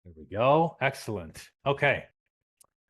There we go. Excellent. Okay.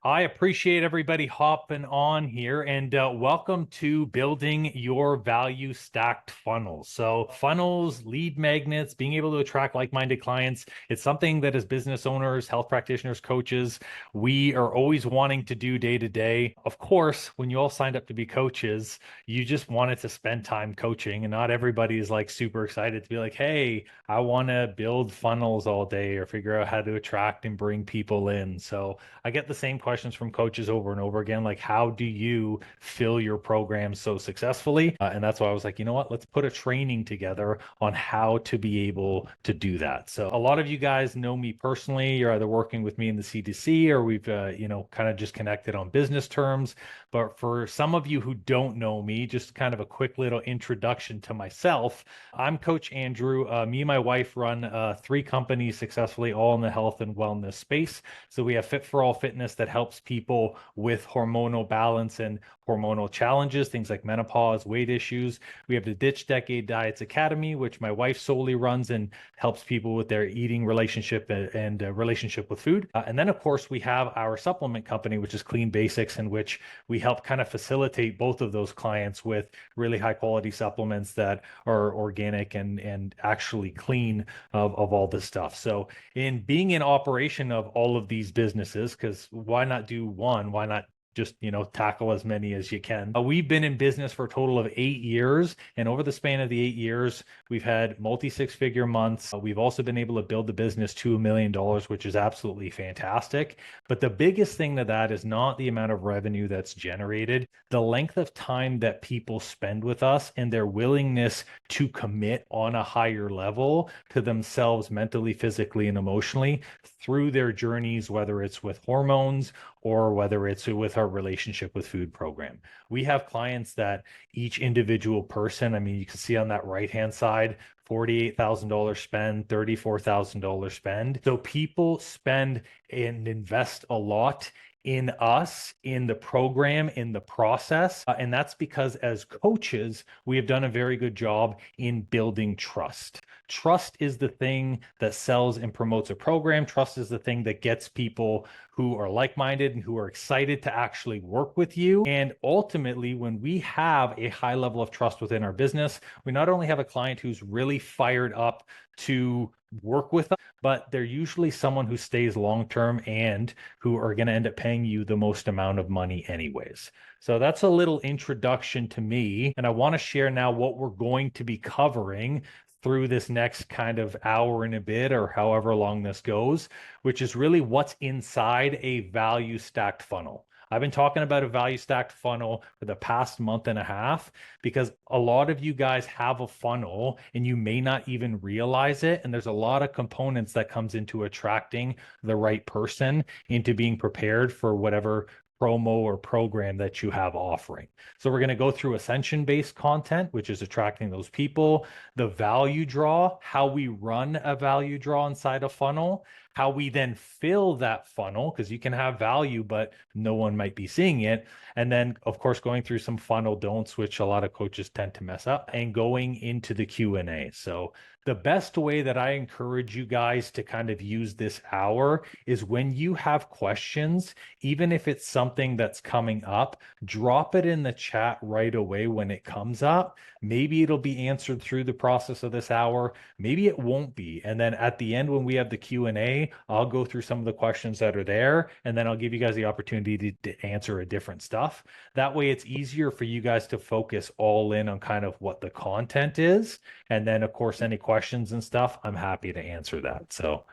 I appreciate everybody hopping on here and welcome to building your value stacked funnels. So, funnels, lead magnets, being able to attract like minded clients, it's something that as business owners, health practitioners, coaches, we are always wanting to do day to day. Of course, when you all signed up to be coaches, you just wanted to spend time coaching, and not everybody is like super excited to be like, hey, I want to build funnels all day or figure out how to attract and bring people in. So, I get the same questions from coaches over and over again, like how do you fill your program so successfully? And that's why I was like, you know what, let's put a training together on how to be able to do that. So a lot of you guys know me personally. You're either working with me in the CDC or we've, kind of just connected on business terms. But for some of you who don't know me, just kind of a quick little introduction to myself. I'm Coach Andrew. Me and my wife run 3 companies successfully, all in the health and wellness space. So we have Fit for All Fitness that helps people with hormonal balance and hormonal challenges, things like menopause, weight issues. We have the Ditch Decade Diets Academy, which my wife solely runs and helps people with their eating relationship and relationship with food. And then, of course, we have our supplement company, which is Clean Basics, in which we help kind of facilitate both of those clients with really high quality supplements that are organic and actually clean of all this stuff. So in being in operation of all of these businesses, because why not do one? Why not just tackle as many as you can? We've been in business for a total of 8 years, and over the span of the 8 years, we've had multi six-figure months. We've also been able to build the business to $1 million, which is absolutely fantastic. But the biggest thing to that is not the amount of revenue that's generated, the length of time that people spend with us and their willingness to commit on a higher level to themselves mentally, physically, and emotionally through their journeys, whether it's with hormones or whether it's with our relationship with food program. We have clients that each individual person, I mean, you can see on that right hand side, $48,000 spend, $34,000 spend. So people spend and invest a lot in us, in the program, in the process. And that's because as coaches, we have done a very good job in building trust. Trust is the thing that sells and promotes a program. Trust is the thing that gets people who are like minded and who are excited to actually work with you. And ultimately, when we have a high level of trust within our business, we not only have a client who's really fired up to work with us, but they're usually someone who stays long term and who are going to end up paying you the most amount of money, anyways. So that's a little introduction to me. And I want to share now what we're going to be covering through this next kind of hour and a bit, or however long this goes, which is really what's inside a value stacked funnel. I've been talking about a value stacked funnel for the past month and a half because a lot of you guys have a funnel and you may not even realize it. And there's a lot of components that comes into attracting the right person into being prepared for whatever promo or program that you have offering. So we're going to go through Ascension-based content, which is attracting those people, the value draw, how we run a value draw inside a funnel, how we then fill that funnel, because you can have value, but no one might be seeing it. And then, of course, going through some funnel don'ts, which a lot of coaches tend to mess up, and going into the Q&A. So the best way that I encourage you guys to kind of use this hour is when you have questions, even if it's something that's coming up, drop it in the chat right away when it comes up. Maybe it'll be answered through the process of this hour. Maybe it won't be. And then at the end, when we have the Q&A, I'll go through some of the questions that are there, and then I'll give you guys the opportunity to answer a different stuff. That way it's easier for you guys to focus all in on kind of what the content is. And then, of course, any questions and stuff, I'm happy to answer that. So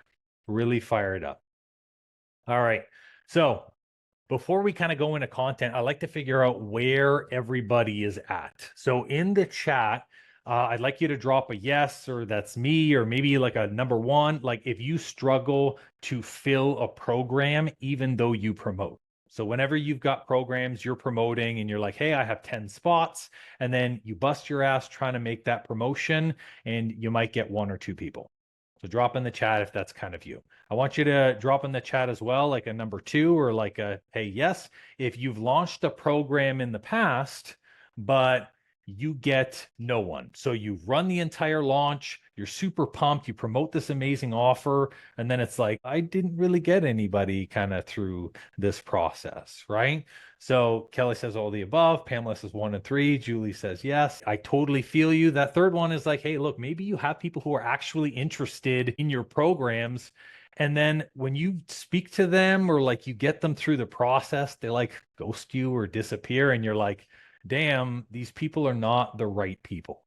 really fired up. All right. So before we kind of go into content, I like to figure out where everybody is at. So in the chat, I'd like you to drop a yes, or that's me, or maybe like a number one, like if you struggle to fill a program, even though you promote. So whenever you've got programs you're promoting and you're like, hey, I have 10 spots, and then you bust your ass trying to make that promotion, and you might get 1 or 2 people. So drop in the chat if that's kind of you. I want you to drop in the chat as well, like a number 2 or like a, hey, yes, if you've launched a program in the past, but you get no one. So you run the entire launch, you're super pumped, you promote this amazing offer, and then it's like, I didn't really get anybody kind of through this process, right? So Kelly says all the above. Pamela says 1 and 3. Julie says yes. I totally feel you. That third one is like, hey, look, maybe you have people who are actually interested in your programs. And then when you speak to them or like you get them through the process, they like ghost you or disappear. And you're like, damn, these people are not the right people.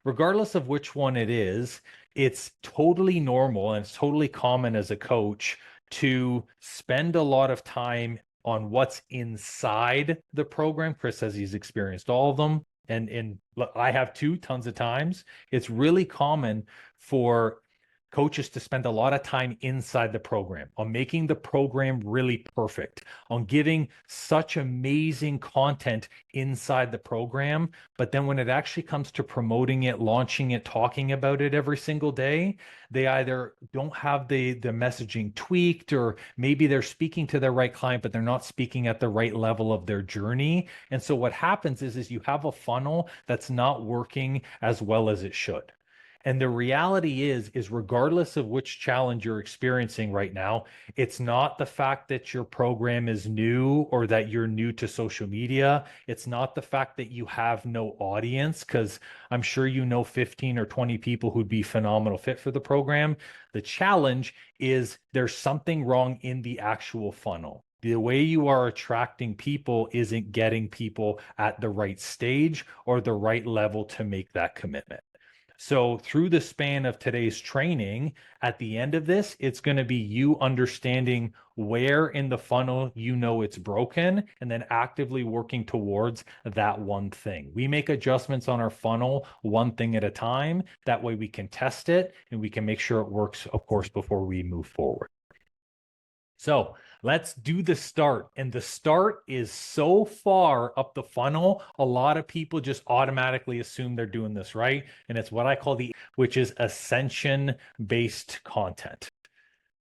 Regardless of which one it is, it's totally normal and it's totally common as a coach to spend a lot of time on what's inside the program. Chris says he's experienced all of them. And I have too, tons of times. It's really common for coaches to spend a lot of time inside the program on making the program really perfect, on giving such amazing content inside the program. But then when it actually comes to promoting it, launching it, talking about it every single day, they either don't have the messaging tweaked, or maybe they're speaking to their right client, but they're not speaking at the right level of their journey. And so what happens is you have a funnel that's not working as well as it should. And the reality is regardless of which challenge you're experiencing right now, it's not the fact that your program is new or that you're new to social media. It's not the fact that you have no audience, because I'm sure you know 15 or 20 people who'd be phenomenal fit for the program. The challenge is there's something wrong in the actual funnel. The way you are attracting people isn't getting people at the right stage or the right level to make that commitment. So through the span of today's training, at the end of this, it's going to be you understanding where in the funnel you know it's broken and then actively working towards that one thing. We make adjustments on our funnel one thing at a time. That way we can test it and we can make sure it works, of course, before we move forward. So let's do the start. And the start is so far up the funnel, a lot of people just automatically assume they're doing this right. And it's what I call which is ascension-based content.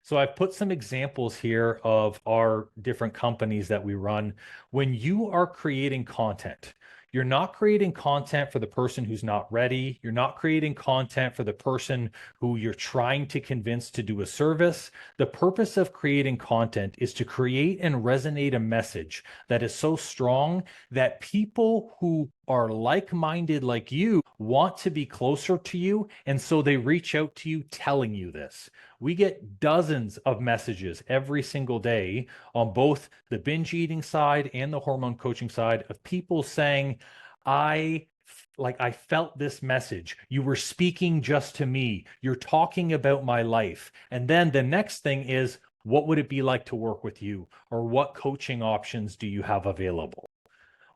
So I've put some examples here of our different companies that we run. When you are creating content, you're not creating content for the person who's not ready. You're not creating content for the person who you're trying to convince to do a service. The purpose of creating content is to create and resonate a message that is so strong that people who are like-minded like you want to be closer to you. And so they reach out to you telling you this. We get dozens of messages every single day on both the binge eating side and the hormone coaching side of people saying, I felt this message. You were speaking just to me. You're talking about my life. And then the next thing is, what would it be like to work with you? Or what coaching options do you have available?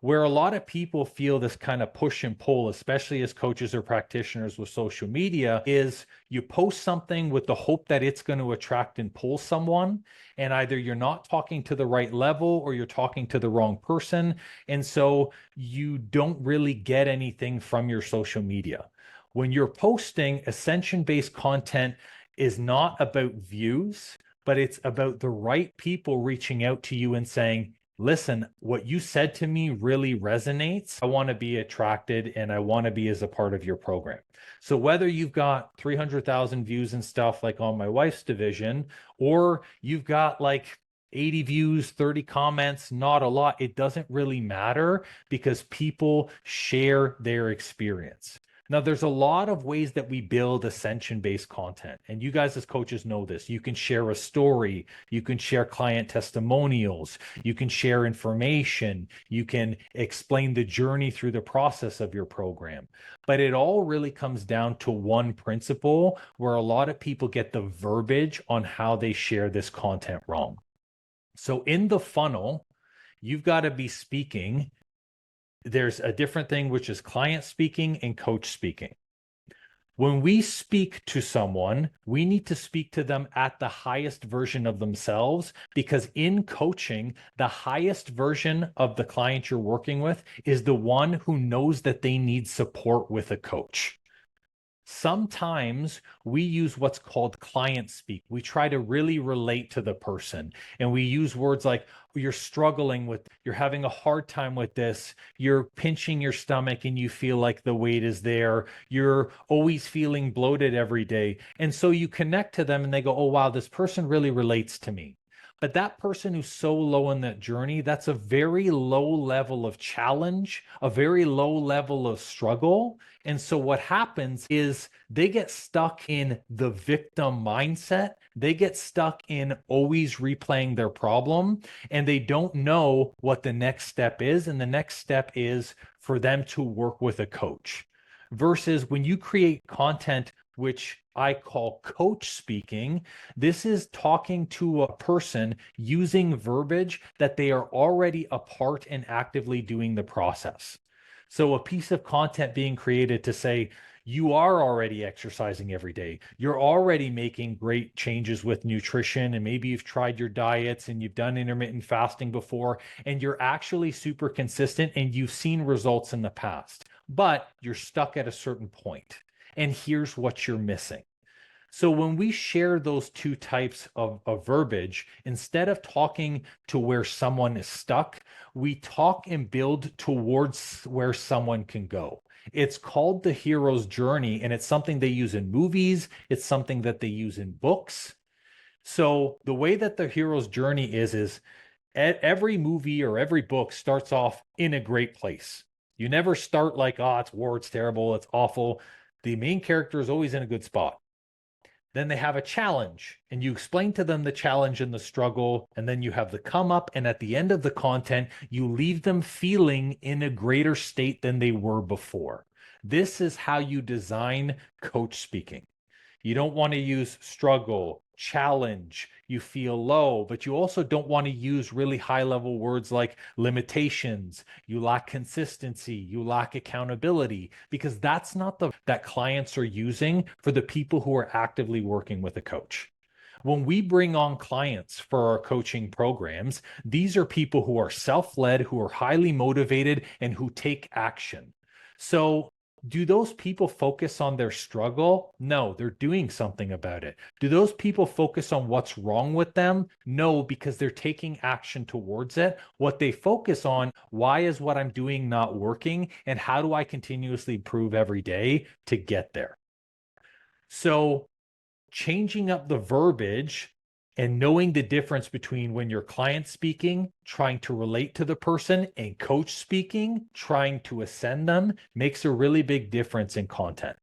Where a lot of people feel this kind of push and pull, especially as coaches or practitioners with social media, is you post something with the hope that it's going to attract and pull someone. And either you're not talking to the right level or you're talking to the wrong person. And so you don't really get anything from your social media. When you're posting, ascension-based content is not about views, but it's about the right people reaching out to you and saying, listen, what you said to me really resonates. I want to be attracted and I want to be as a part of your program. So whether you've got 300,000 views and stuff like on my wife's division, or you've got like 80 views, 30 comments, not a lot, it doesn't really matter because people share their experience. Now, there's a lot of ways that we build ascension-based content. And you guys as coaches know this. You can share a story. You can share client testimonials. You can share information. You can explain the journey through the process of your program. But it all really comes down to one principle where a lot of people get the verbiage on how they share this content wrong. So in the funnel, you've got to be speaking. There's a different thing, which is client speaking and coach speaking. When we speak to someone, we need to speak to them at the highest version of themselves, because in coaching, the highest version of the client you're working with is the one who knows that they need support with a coach. Sometimes we use what's called client speak. We try to really relate to the person, and we use words like, you're struggling with, you're having a hard time with this, you're pinching your stomach and you feel like the weight is there, you're always feeling bloated every day. And so you connect to them and they go, oh, wow, this person really relates to me. But that person who's so low in that journey, that's a very low level of challenge, a very low level of struggle. And so what happens is they get stuck in the victim mindset. They get stuck in always replaying their problem, and they don't know what the next step is. And the next step is for them to work with a coach. Versus when you create content, which I call coach speaking, this is talking to a person using verbiage that they are already a part and actively doing the process. So a piece of content being created to say, you are already exercising every day. You're already making great changes with nutrition, and maybe you've tried your diets and you've done intermittent fasting before, and you're actually super consistent and you've seen results in the past, but you're stuck at a certain point. And here's what you're missing. So when we share those two types of verbiage, instead of talking to where someone is stuck, we talk and build towards where someone can go. It's called the hero's journey, and it's something they use in movies. It's something that they use in books. So the way that the hero's journey is every movie or every book starts off in a great place. You never start like, oh, it's war, it's terrible, it's awful. The main character is always in a good spot. Then they have a challenge, and you explain to them the challenge and the struggle, and then you have the come up, and at the end of the content, you leave them feeling in a greater state than they were before. This is how you design coach speaking. You don't want to use struggle, challenge, you feel low, but you also don't want to use really high level words like limitations. You lack consistency, you lack accountability, because that's not the that clients are using for the people who are actively working with a coach. When we bring on clients for our coaching programs, these are people who are self-led, who are highly motivated, and who take action. So do those people focus on their struggle? No, they're doing something about it. Do those people focus on what's wrong with them? No, because they're taking action towards it. What they focus on, why is what I'm doing not working? And how do I continuously improve every day to get there? So changing up the verbiage and knowing the difference between when you're client speaking, trying to relate to the person, and coach speaking, trying to ascend them, makes a really big difference in content.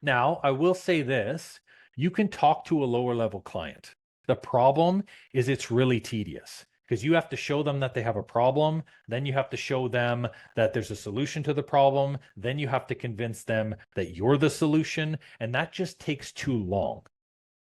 Now, I will say this, you can talk to a lower level client. The problem is it's really tedious because you have to show them that they have a problem. Then you have to show them that there's a solution to the problem. Then you have to convince them that you're the solution. And that just takes too long.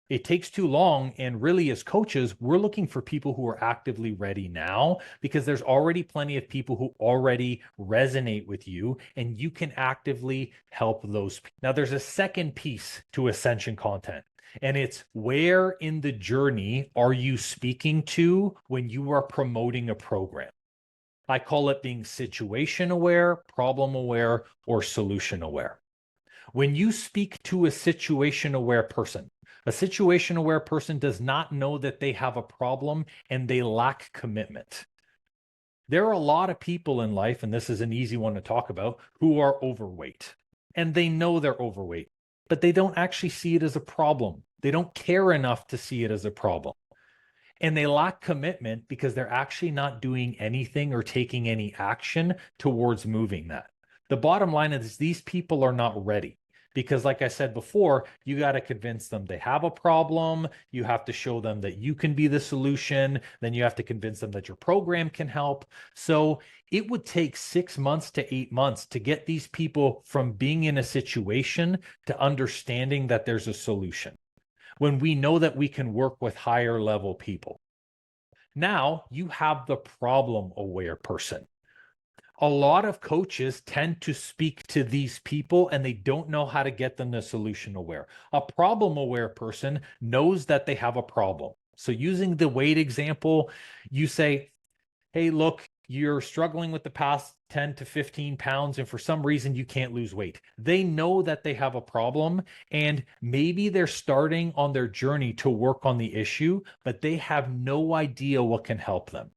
It takes too long. And really, as coaches, we're looking for people who are actively ready now because there's already plenty of people who already resonate with you, and you can actively help those. Now, there's a second piece to Ascension content, and it's where in the journey are you speaking to when you are promoting a program? I call it being situation aware, problem aware, or solution aware. When you speak to a situation aware person, a situation aware person does not know that they have a problem and they lack commitment. There are a lot of people in life, and this is an easy one to talk about, who are overweight. And they know they're overweight, but they don't actually see it as a problem. They don't care enough to see it as a problem. And they lack commitment because they're actually not doing anything or taking any action towards moving that. The bottom line is these people are not ready. Because like I said before, you got to convince them they have a problem. You have to show them that you can be the solution. Then you have to convince them that your program can help. So it would take 6 months to 8 months to get these people from being in a situation to understanding that there's a solution, when we know that we can work with higher level people. Now you have the problem aware person. A lot of coaches tend to speak to these people and they don't know how to get them to solution aware. A problem aware person knows that they have a problem. So using the weight example, you say, hey, look, you're struggling with the past 10 to 15 pounds, and for some reason you can't lose weight. They know that they have a problem, and maybe they're starting on their journey to work on the issue, but they have no idea what can help them.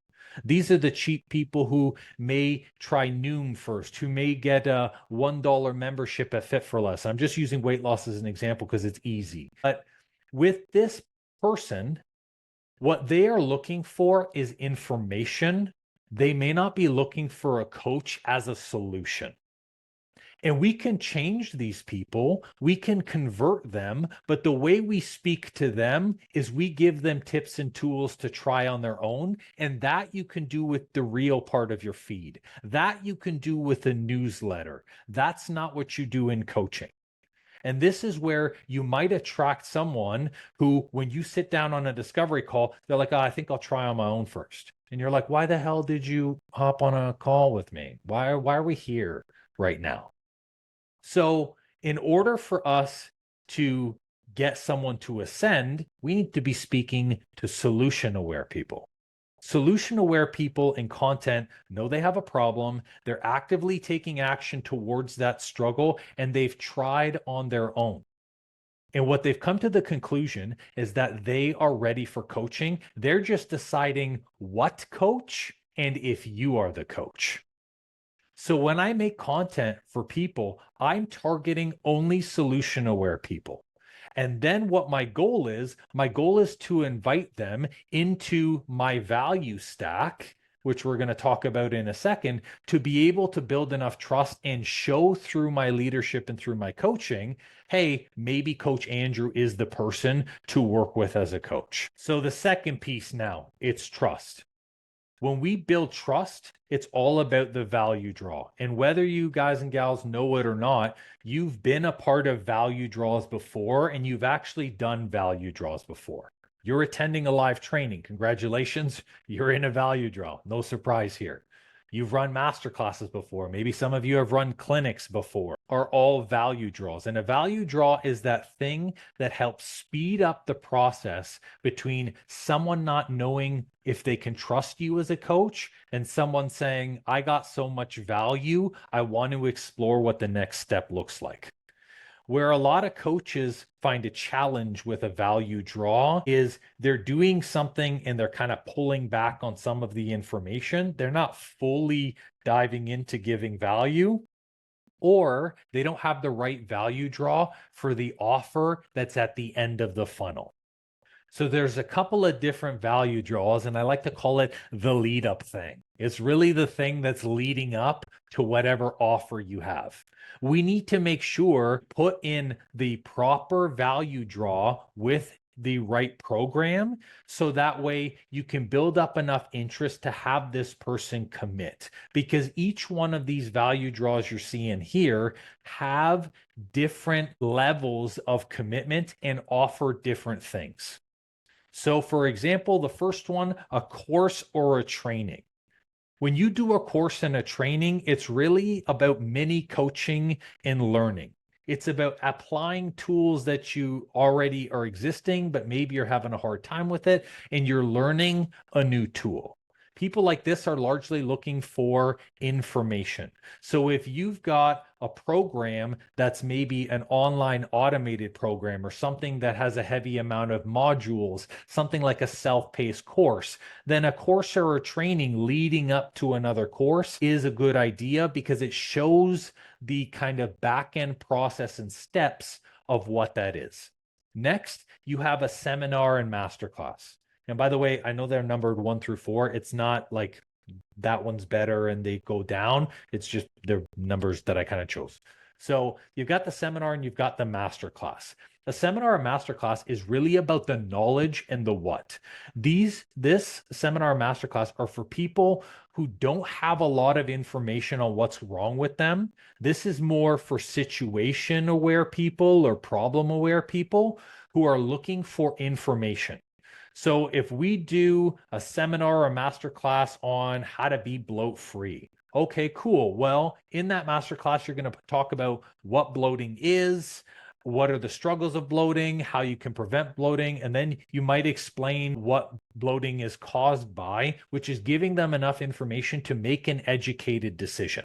These are the cheap people who may try Noom first, who may get a $1 membership at Fit for Less. I'm just using weight loss as an example because it's easy. But with this person, what they are looking for is information. They may not be looking for a coach as a solution. And we can change these people, we can convert them, but the way we speak to them is we give them tips and tools to try on their own. And that you can do with the real part of your feed. That you can do with a newsletter. That's not what you do in coaching. And this is where you might attract someone who, when you sit down on a discovery call, they're like, oh, I think I'll try on my own first. And you're like, why the hell did you hop on a call with me? Why are we here right now? So, in order for us to get someone to ascend, we need to be speaking to solution aware people. Solution aware people in content know they have a problem. They're actively taking action towards that struggle, and they've tried on their own. And what they've come to the conclusion is that they are ready for coaching. They're just deciding what coach and if you are the coach. So when I make content for people, I'm targeting only solution aware people. And then what my goal is to invite them into my value stack, which we're going to talk about in a second, to be able to build enough trust and show through my leadership and through my coaching, hey, maybe Coach Andrew is the person to work with as a coach. So the second piece now, it's trust. When we build trust, it's all about the value draw. And whether you guys and gals know it or not, you've been a part of value draws before, and you've actually done value draws before. You're attending a live training. Congratulations, you're in a value draw. No surprise here. You've run masterclasses before. Maybe some of you have run clinics before, are all value draws. And a value draw is that thing that helps speed up the process between someone not knowing if they can trust you as a coach and someone saying, I got so much value, I want to explore what the next step looks like. Where a lot of coaches find a challenge with a value draw is they're doing something and they're kind of pulling back on some of the information. They're not fully diving into giving value, or they don't have the right value draw for the offer that's at the end of the funnel. So there's a couple of different value draws, and I like to call it the lead up thing. It's really the thing that's leading up to whatever offer you have. We need to make sure put in the proper value draw with the right program, so that way you can build up enough interest to have this person commit, because each one of these value draws you're seeing here have different levels of commitment and offer different things. So for example, the first one, a course or a training. When you do a course and a training, it's really about mini coaching and learning. It's about applying tools that you already are existing, but maybe you're having a hard time with it and you're learning a new tool. People like this are largely looking for information. So if you've got a program that's maybe an online automated program or something that has a heavy amount of modules, something like a self-paced course, then a course or a training leading up to another course is a good idea because it shows the kind of back-end process and steps of what that is. Next, you have a seminar and masterclass. And by the way, I know they're numbered 1 through 4. It's not like that one's better and they go down. It's just the numbers that I kind of chose. So you've got the seminar and you've got the masterclass. A seminar and masterclass is really about the knowledge and the what. This seminar and masterclass are for people who don't have a lot of information on what's wrong with them. This is more for situation aware people or problem aware people who are looking for information. So if we do a seminar or a masterclass on how to be bloat free, okay, cool. Well, in that masterclass, you're going to talk about what bloating is, what are the struggles of bloating, how you can prevent bloating, and then you might explain what bloating is caused by, which is giving them enough information to make an educated decision.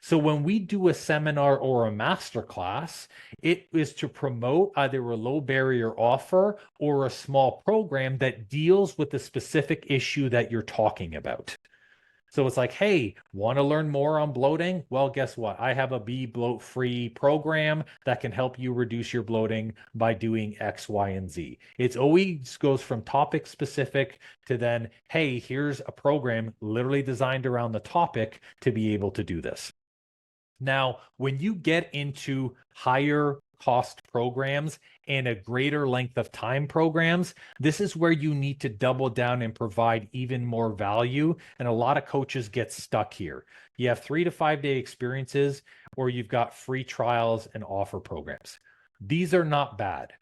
So when we do a seminar or a masterclass, it is to promote either a low barrier offer or a small program that deals with the specific issue that you're talking about. So it's like, hey, want to learn more on bloating? Well, guess what? I have a Be Bloat Free program that can help you reduce your bloating by doing X, Y, and Z. It always goes from topic specific to then, hey, here's a program literally designed around the topic to be able to do this. Now, when you get into higher cost programs and a greater length of time programs, this is where you need to double down and provide even more value. And a lot of coaches get stuck here. You have 3 to 5 day experiences, or you've got free trials and offer programs. These are not bad.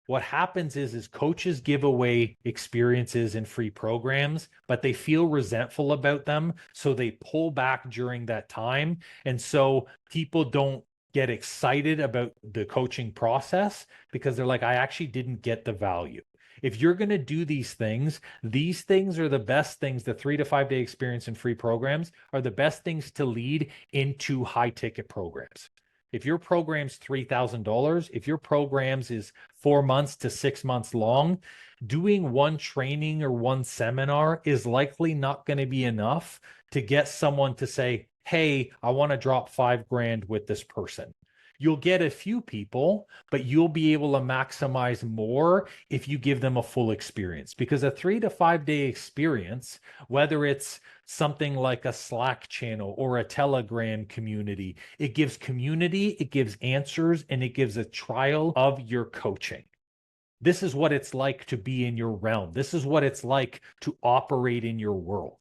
What happens is coaches give away experiences and free programs, but they feel resentful about them. So they pull back during that time. And so people don't get excited about the coaching process because they're like, I actually didn't get the value. If you're going to do these things are the best things. The 3 to 5 day experience and free programs are the best things to lead into high ticket programs. If your program's $3,000, if your program's is 4 months to 6 months long, doing one training or one seminar is likely not going to be enough to get someone to say, hey, I want to drop $5,000 with this person. You'll get a few people, but you'll be able to maximize more if you give them a full experience. Because a 3 to 5 day experience, whether it's something like a Slack channel or a Telegram community, it gives community, it gives answers, and it gives a trial of your coaching. This is what it's like to be in your realm. This is what it's like to operate in your world.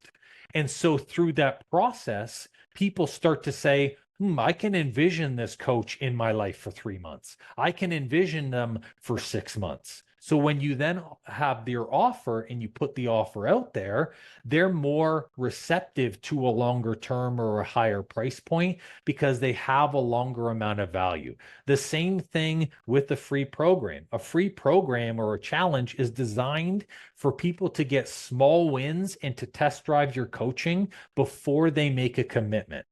And so through that process, people start to say, I can envision this coach in my life for 3 months. I can envision them for 6 months. So when you then have their offer and you put the offer out there, they're more receptive to a longer term or a higher price point because they have a longer amount of value. The same thing with the free program. A free program or a challenge is designed for people to get small wins and to test drive your coaching before they make a commitment.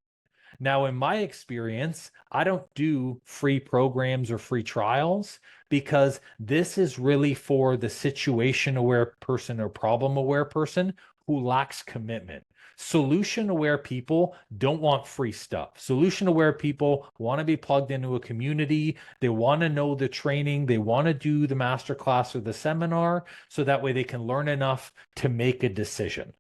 Now, in my experience, I don't do free programs or free trials because this is really for the situation aware person or problem aware person who lacks commitment. Solution aware people don't want free stuff. Solution aware people want to be plugged into a community. They want to know the training. They want to do the masterclass or the seminar so that way they can learn enough to make a decision.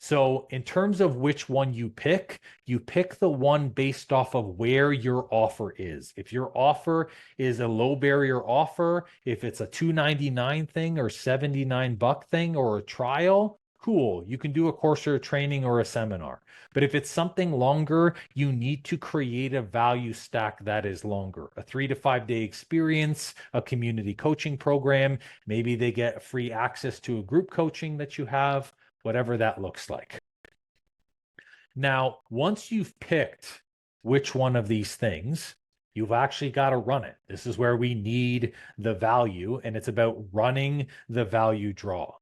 So in terms of which one you pick the one based off of where your offer is. If your offer is a low barrier offer, if it's a $299 thing or $79 thing or a trial, cool. You can do a course or a training or a seminar. But if it's something longer, you need to create a value stack that is longer. A 3 to 5 day experience, a community coaching program. Maybe they get free access to a group coaching that you have, whatever that looks like. Now, once you've picked which one of these things, you've actually got to run it. This is where we need the value, and it's about running the value draw.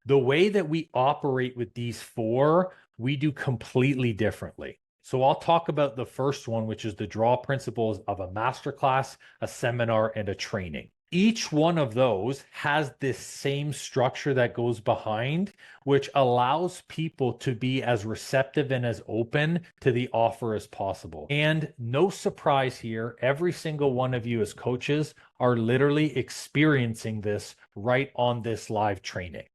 The way that we operate with these four, we do completely differently. So I'll talk about the first one, which is the draw principles of a masterclass, a seminar, and a training. Each one of those has this same structure that goes behind, which allows people to be as receptive and as open to the offer as possible. And no surprise here, every single one of you as coaches are literally experiencing this right on this live training.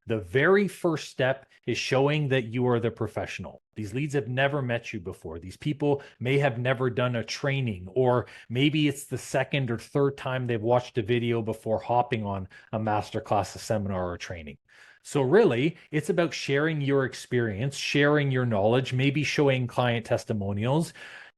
The very first step is showing that you are the professional. These leads have never met you before. These people may have never done a training, or maybe it's the second or third time they've watched a video before hopping on a masterclass, a seminar, or a training. So really, it's about sharing your experience, sharing your knowledge, maybe showing client testimonials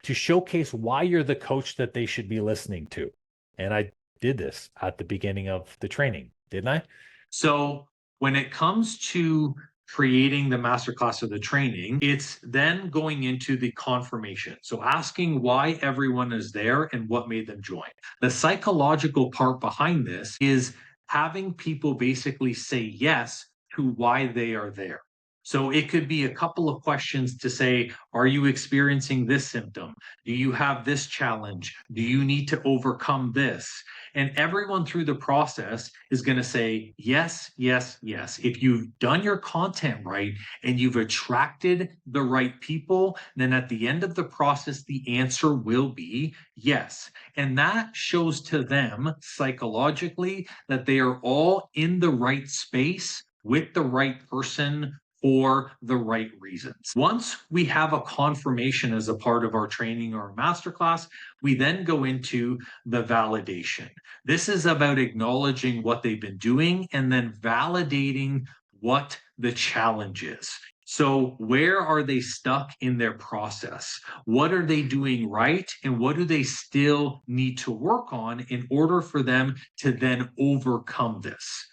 to showcase why you're the coach that they should be listening to. And I did this at the beginning of the training, didn't I? So when it comes to creating the masterclass or the training, it's then going into the confirmation. So asking why everyone is there and what made them join. The psychological part behind this is having people basically say yes to why they are there. So it could be a couple of questions to say, are you experiencing this symptom? Do you have this challenge? Do you need to overcome this? And everyone through the process is going to say, yes, yes, yes. If you've done your content right and you've attracted the right people, then at the end of the process, the answer will be yes. And that shows to them psychologically that they are all in the right space with the right person for the right reasons. Once we have a confirmation as a part of our training or masterclass, we then go into the validation. This is about acknowledging what they've been doing and then validating what the challenge is. So, where are they stuck in their process? What are they doing right? And what do they still need to work on in order for them to then overcome this?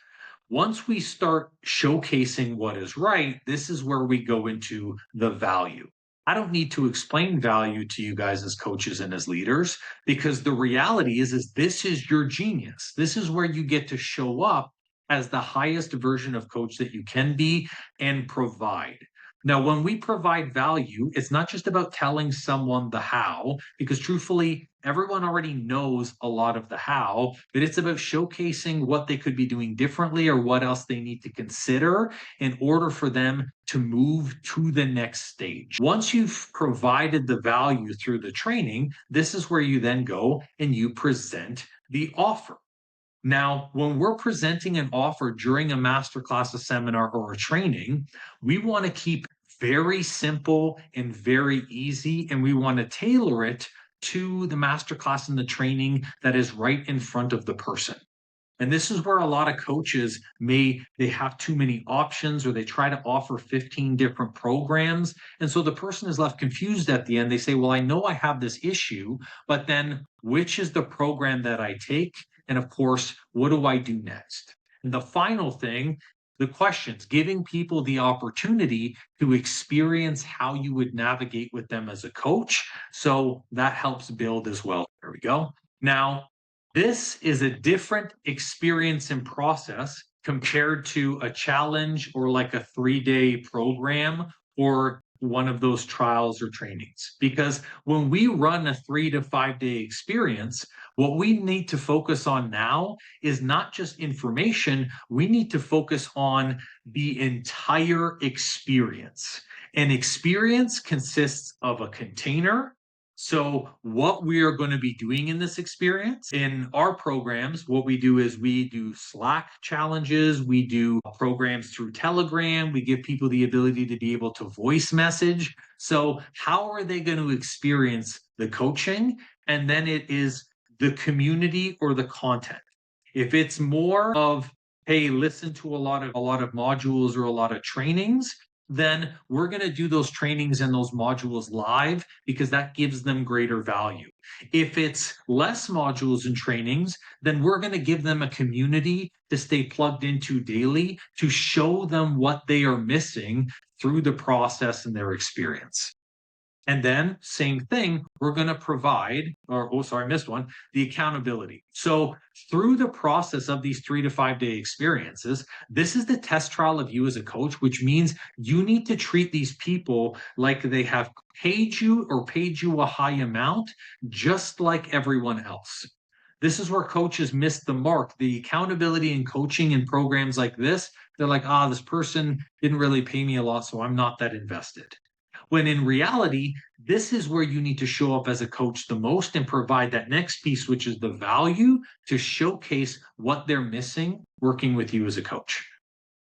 Once we start showcasing what is right, this is where we go into the value. I don't need to explain value to you guys as coaches and as leaders because the reality is this is your genius. This is where you get to show up as the highest version of coach that you can be and provide. Now, when we provide value, it's not just about telling someone the how, because truthfully, everyone already knows a lot of the how, but it's about showcasing what they could be doing differently or what else they need to consider in order for them to move to the next stage. Once you've provided the value through the training, this is where you then go and you present the offer. Now, when we're presenting an offer during a masterclass, a seminar, or a training, we want to keep very simple and very easy, and we want to tailor it to the masterclass and the training that is right in front of the person. And this is where a lot of coaches they have too many options or they try to offer 15 different programs. And so the person is left confused at the end. They say, well, I know I have this issue, but then which is the program that I take? And of course, what do I do next? And the final thing, the questions, giving people the opportunity to experience how you would navigate with them as a coach. So that helps build as well. There we go. Now, this is a different experience and process compared to a challenge or like a 3-day program or one of those trials or trainings. Because when we run a 3 to 5-day experience, what we need to focus on now is not just information, we need to focus on the entire experience. An experience consists of a container. So, what we are going to be doing in this experience in our programs, what we do is we do Slack challenges, we do programs through Telegram, we give people the ability to be able to voice message. So, how are they going to experience the coaching? And then it is the community or the content. If it's more of, hey, listen to a lot of modules or a lot of trainings, then we're going to do those trainings and those modules live because that gives them greater value. If it's less modules and trainings, then we're going to give them a community to stay plugged into daily to show them what they are missing through the process and their experience. And then, same thing, we're going to provide, I missed one, the accountability. So, through the process of these 3 to 5-day experiences, this is the test trial of you as a coach, which means you need to treat these people like they have paid you or paid you a high amount, just like everyone else. This is where coaches miss the mark. The accountability and coaching in programs like this, they're like, this person didn't really pay me a lot, so I'm not that invested. When in reality, this is where you need to show up as a coach the most and provide that next piece, which is the value to showcase what they're missing working with you as a coach.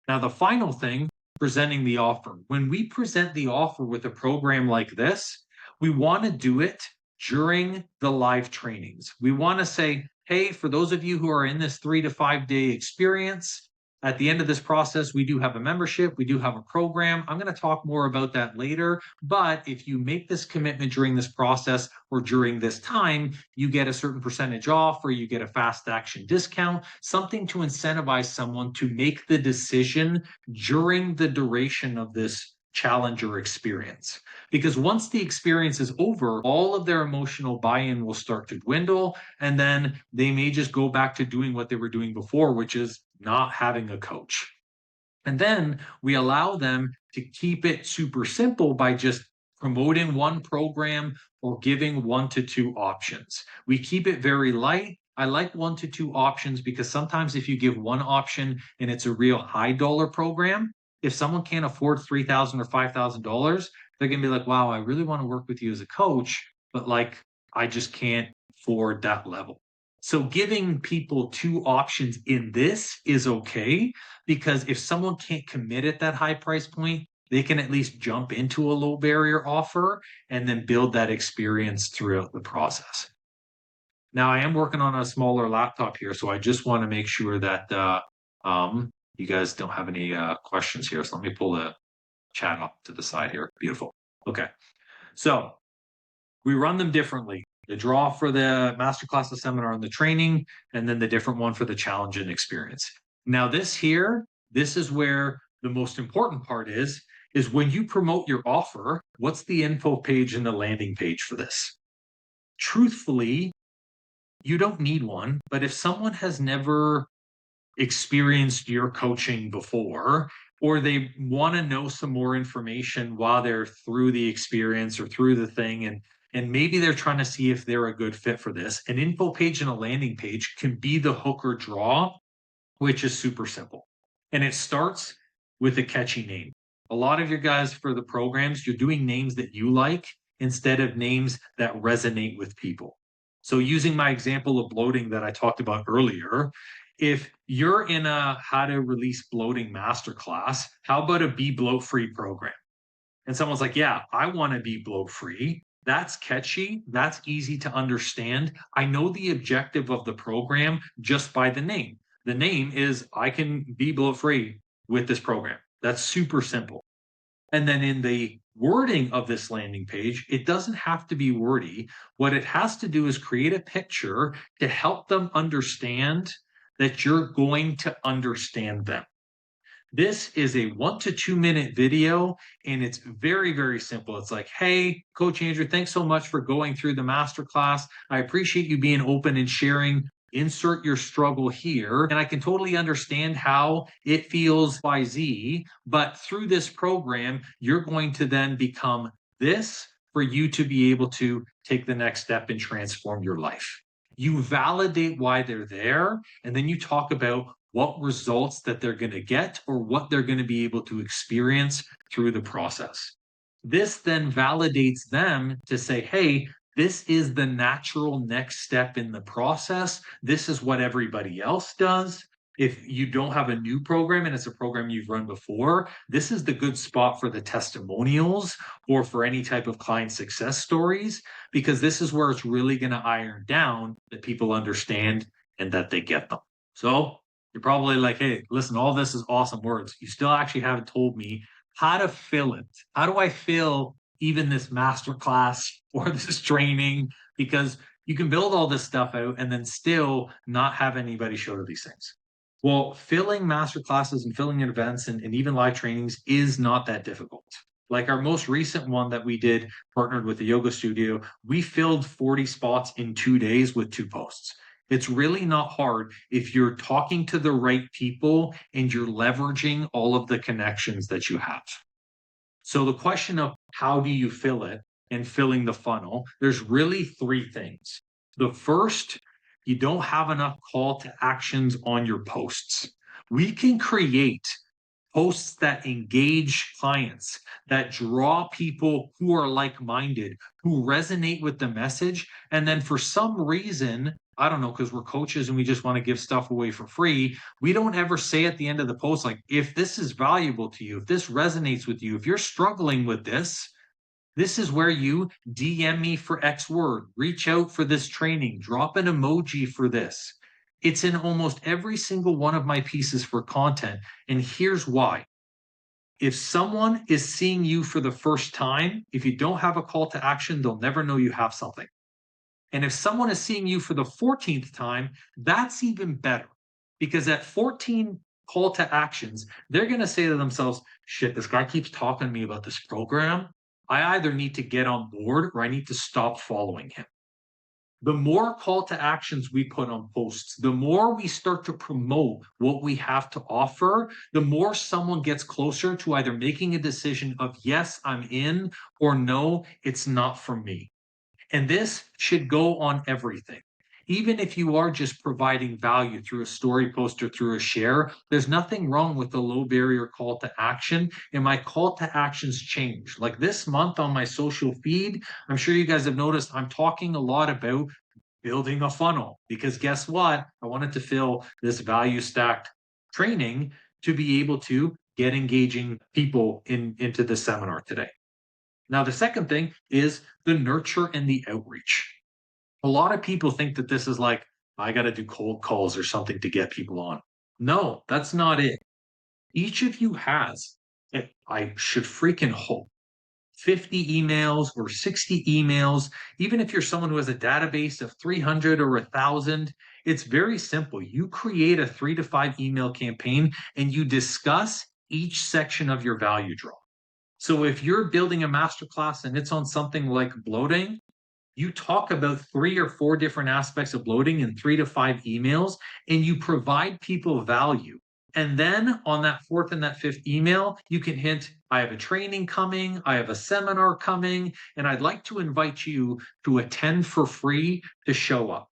Now, the final thing, presenting the offer. When we present the offer with a program like this, we want to do it during the live trainings. We want to say, hey, for those of you who are in this 3 to 5-day experience, At the end of this process, we do have a membership, we do have a program. I'm going to talk more about that later. But if you make this commitment during this process or during this time, you get a certain percentage off or you get a fast action discount, something to incentivize someone to make the decision during the duration of this challenge or experience. Because once the experience is over, all of their emotional buy-in will start to dwindle, and then they may just go back to doing what they were doing before, which is not having a coach. And then we allow them to keep it super simple by just promoting one program or giving 1 to 2 options. We keep it very light. I like 1 to 2 options because sometimes if you give one option and it's a real high dollar program, if someone can't afford $3,000 or $5,000, they're going to be like, wow, I really want to work with you as a coach, but like, I just can't afford that level. So giving people 2 options in this is okay, because if someone can't commit at that high price point, they can at least jump into a low barrier offer and then build that experience throughout the process. Now, I am working on a smaller laptop here, so I just want to make sure that you guys don't have any questions here. So let me pull the chat off to the side here. Beautiful. Okay. So we run them differently. The draw for the masterclass, the seminar, and the training, and then the different one for the challenge and experience. Now, this is where the most important part is when you promote your offer, what's the info page and the landing page for this? Truthfully, you don't need one, but if someone has never experienced your coaching before, or they want to know some more information while they're through the experience or through the thing, and maybe they're trying to see if they're a good fit for this, an info page and a landing page can be the hook or draw, which is super simple. And it starts with a catchy name. A lot of your guys for the programs, you're doing names that you like instead of names that resonate with people. So using my example of bloating that I talked about earlier, if you're in a how to release bloating masterclass, how about a be bloat free program? And someone's like, yeah, I want to be bloat free. That's catchy. That's easy to understand. I know the objective of the program just by the name. The name is I can be bloat free with this program. That's super simple. And then in the wording of this landing page, it doesn't have to be wordy. What it has to do is create a picture to help them understand that you're going to understand them. This is a 1 to 2 minute video, and it's very, very simple. It's like, hey, Coach Andrew, thanks so much for going through the masterclass. I appreciate you being open and sharing. Insert your struggle here. And I can totally understand how it feels YZ, but through this program, you're going to then become this for you to be able to take the next step and transform your life. You validate why they're there, and then you talk about what results that they're going to get or what they're going to be able to experience through the process. This then validates them to say, hey, this is the natural next step in the process. This is what everybody else does. If you don't have a new program and it's a program you've run before, this is the good spot for the testimonials or for any type of client success stories, because this is where it's really going to iron down that people understand and that they get them. So you're probably like, hey, listen, all this is awesome words. You still actually haven't told me how to fill it. How do I fill even this masterclass or this training? Because you can build all this stuff out and then still not have anybody show to these things. Well, filling masterclasses and filling events and even live trainings is not that difficult. Like our most recent one that we did, partnered with the yoga studio, we filled 40 spots in 2 days with 2 posts. It's really not hard if you're talking to the right people and you're leveraging all of the connections that you have. So the question of how do you fill it and filling the funnel, there's really 3 things. The first, you don't have enough call to actions on your posts. We can create posts that engage clients, that draw people who are like-minded, who resonate with the message. And then for some reason, I don't know, because we're coaches and we just want to give stuff away for free, we don't ever say at the end of the post, like, if this is valuable to you, if this resonates with you, if you're struggling with this is where you DM me for X word, reach out for this training, drop an emoji for this. It's in almost every single one of my pieces for content. And here's why. If someone is seeing you for the first time, if you don't have a call to action, they'll never know you have something. And if someone is seeing you for the 14th time, that's even better because at 14 call to actions, they're going to say to themselves, shit, this guy keeps talking to me about this program. I either need to get on board or I need to stop following him. The more call to actions we put on posts, the more we start to promote what we have to offer, the more someone gets closer to either making a decision of, yes, I'm in, or no, it's not for me. And this should go on everything. Even if you are just providing value through a story post or through a share, there's nothing wrong with the low barrier call to action. And my call to actions change. Like this month on my social feed, I'm sure you guys have noticed I'm talking a lot about building a funnel because guess what? I wanted to fill this value stacked training to be able to get engaging people into the seminar today. Now, the second thing is the nurture and the outreach. A lot of people think that this is like, I got to do cold calls or something to get people on. No, that's not it. Each of you has, I should freaking hope, 50 emails or 60 emails. Even if you're someone who has a database of 300 or 1,000, it's very simple. You create a 3 to 5 email campaign and you discuss each section of your value draw. So if you're building a masterclass and it's on something like bloating, you talk about 3 or 4 different aspects of bloating in 3 to 5 emails, and you provide people value. And then on that 4th and that 5th email, you can hint, I have a training coming, I have a seminar coming, and I'd like to invite you to attend for free to show up.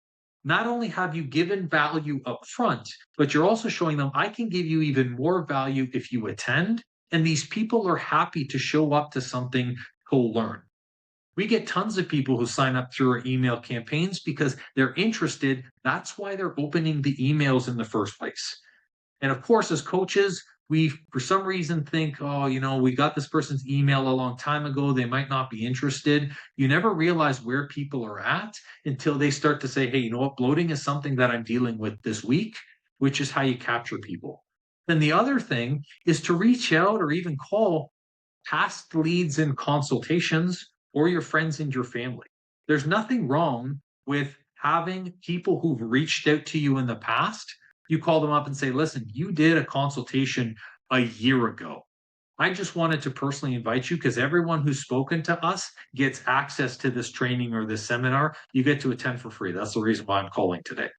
Not only have you given value up front, but you're also showing them I can give you even more value if you attend. And these people are happy to show up to something to learn. We get tons of people who sign up through our email campaigns because they're interested. That's why they're opening the emails in the first place. And of course, as coaches, we for some reason think, oh, we got this person's email a long time ago. They might not be interested. You never realize where people are at until they start to say, hey, you know what? Bloating is something that I'm dealing with this week, which is how you capture people. Then the other thing is to reach out or even call past leads and consultations or your friends and your family. There's nothing wrong with having people who've reached out to you in the past. You call them up and say, listen, you did a consultation a year ago. I just wanted to personally invite you because everyone who's spoken to us gets access to this training or this seminar. You get to attend for free. That's the reason why I'm calling today.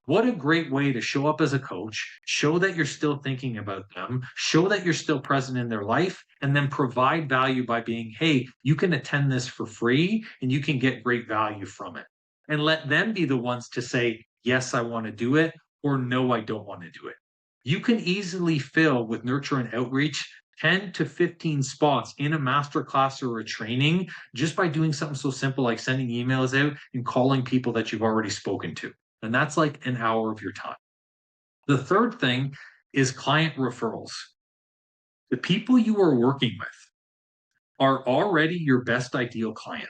What a great way to show up as a coach, show that you're still thinking about them, show that you're still present in their life, and then provide value by being, hey, you can attend this for free and you can get great value from it. And let them be the ones to say, yes, I want to do it, or no, I don't want to do it. You can easily fill with nurture and outreach 10 to 15 spots in a masterclass or a training just by doing something so simple like sending emails out and calling people that you've already spoken to. And that's like an hour of your time. The third thing is client referrals. The people you are working with are already your best ideal client.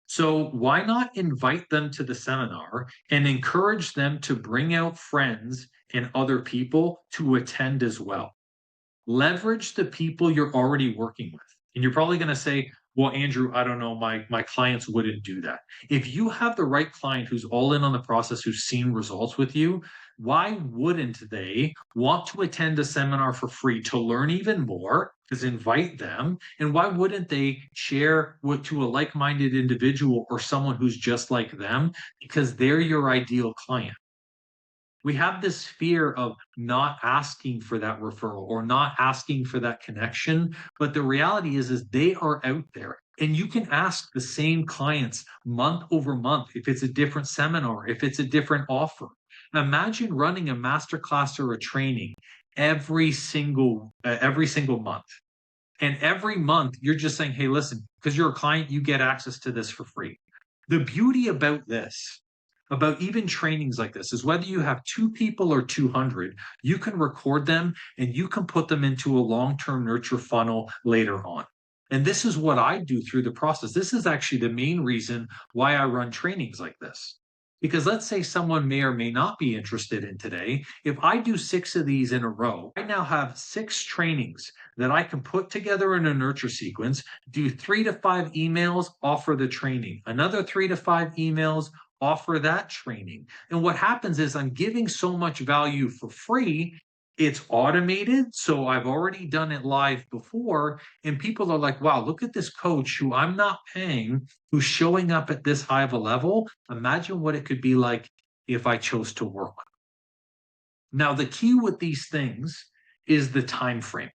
So why not invite them to the seminar and encourage them to bring out friends and other people to attend as well? Leverage the people you're already working with. And you're probably going to say, well, Andrew, I don't know, my clients wouldn't do that. If you have the right client who's all in on the process, who's seen results with you, why wouldn't they want to attend a seminar for free to learn even more? Because invite them. And why wouldn't they share with to a like-minded individual or someone who's just like them? Because they're your ideal client. We have this fear of not asking for that referral or not asking for that connection. But the reality is they are out there. And you can ask the same clients month over month if it's a different seminar, if it's a different offer. Imagine running a masterclass or a training every single month. And every month you're just saying, hey, listen, because you're a client, you get access to this for free. The beauty about this about even trainings like this is whether you have 2 people or 200, you can record them and you can put them into a long-term nurture funnel later on. And this is what I do through the process. This is actually the main reason why I run trainings like this. Because let's say someone may or may not be interested in today. If I do 6 of these in a row, I now have 6 trainings that I can put together in a nurture sequence, do 3 to 5 emails, offer the training, another 3 to 5 emails, offer that training. And what happens is I'm giving so much value for free. It's automated. So I've already done it live before. And people are like, wow, look at this coach who I'm not paying, who's showing up at this high of a level. Imagine what it could be like if I chose to work with. Now, the key with these things is the time frame.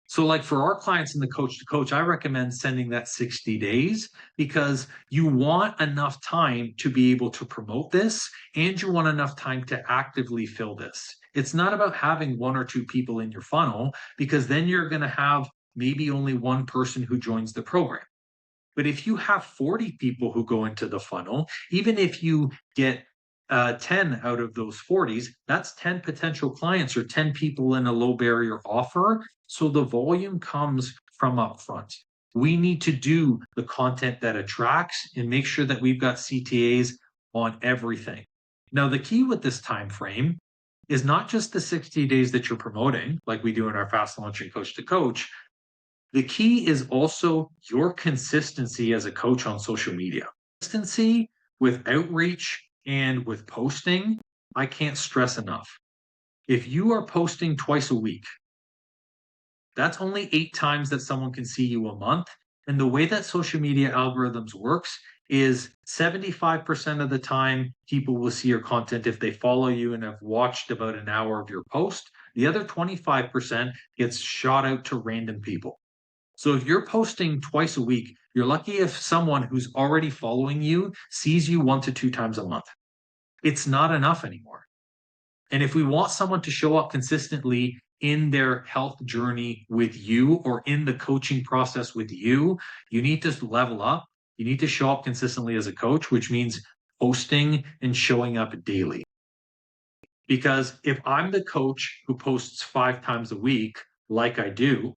So, like for our clients in the coach to coach, I recommend sending that 60 days because you want enough time to be able to promote this and you want enough time to actively fill this. It's not about having 1 or 2 people in your funnel because then you're going to have maybe only one person who joins the program. But if you have 40 people who go into the funnel, even if you get 10 out of those 40s, that's 10 potential clients or 10 people in a low barrier offer. So the volume comes from upfront. We need to do the content that attracts and make sure that we've got CTAs on everything. Now, the key with this time frame is not just the 60 days that you're promoting, like we do in our fast launch and coach to coach. The key is also your consistency as a coach on social media. Consistency with outreach and with posting, I can't stress enough. If you are posting twice a week, that's only 8 times that someone can see you a month. And the way that social media algorithms works is 75% of the time people will see your content if they follow you and have watched about an hour of your post. The other 25% gets shot out to random people. So if you're posting twice a week, you're lucky if someone who's already following you sees you 1 to 2 times a month. It's not enough anymore. And if we want someone to show up consistently in their health journey with you or in the coaching process with you, you need to level up. You need to show up consistently as a coach, which means posting and showing up daily. Because if I'm the coach who posts 5 times a week, like I do,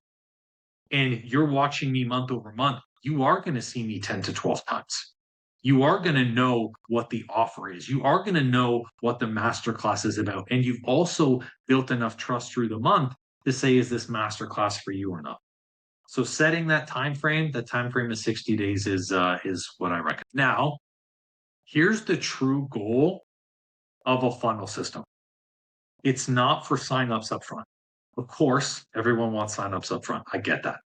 and you're watching me month over month, you are going to see me 10 to 12 times. You are going to know what the offer is. You are going to know what the masterclass is about. And you've also built enough trust through the month to say, is this masterclass for you or not? So setting that time frame of 60 days is what I recommend. Now, here's the true goal of a funnel system. It's not for signups up front. Of course, everyone wants signups up front. I get that.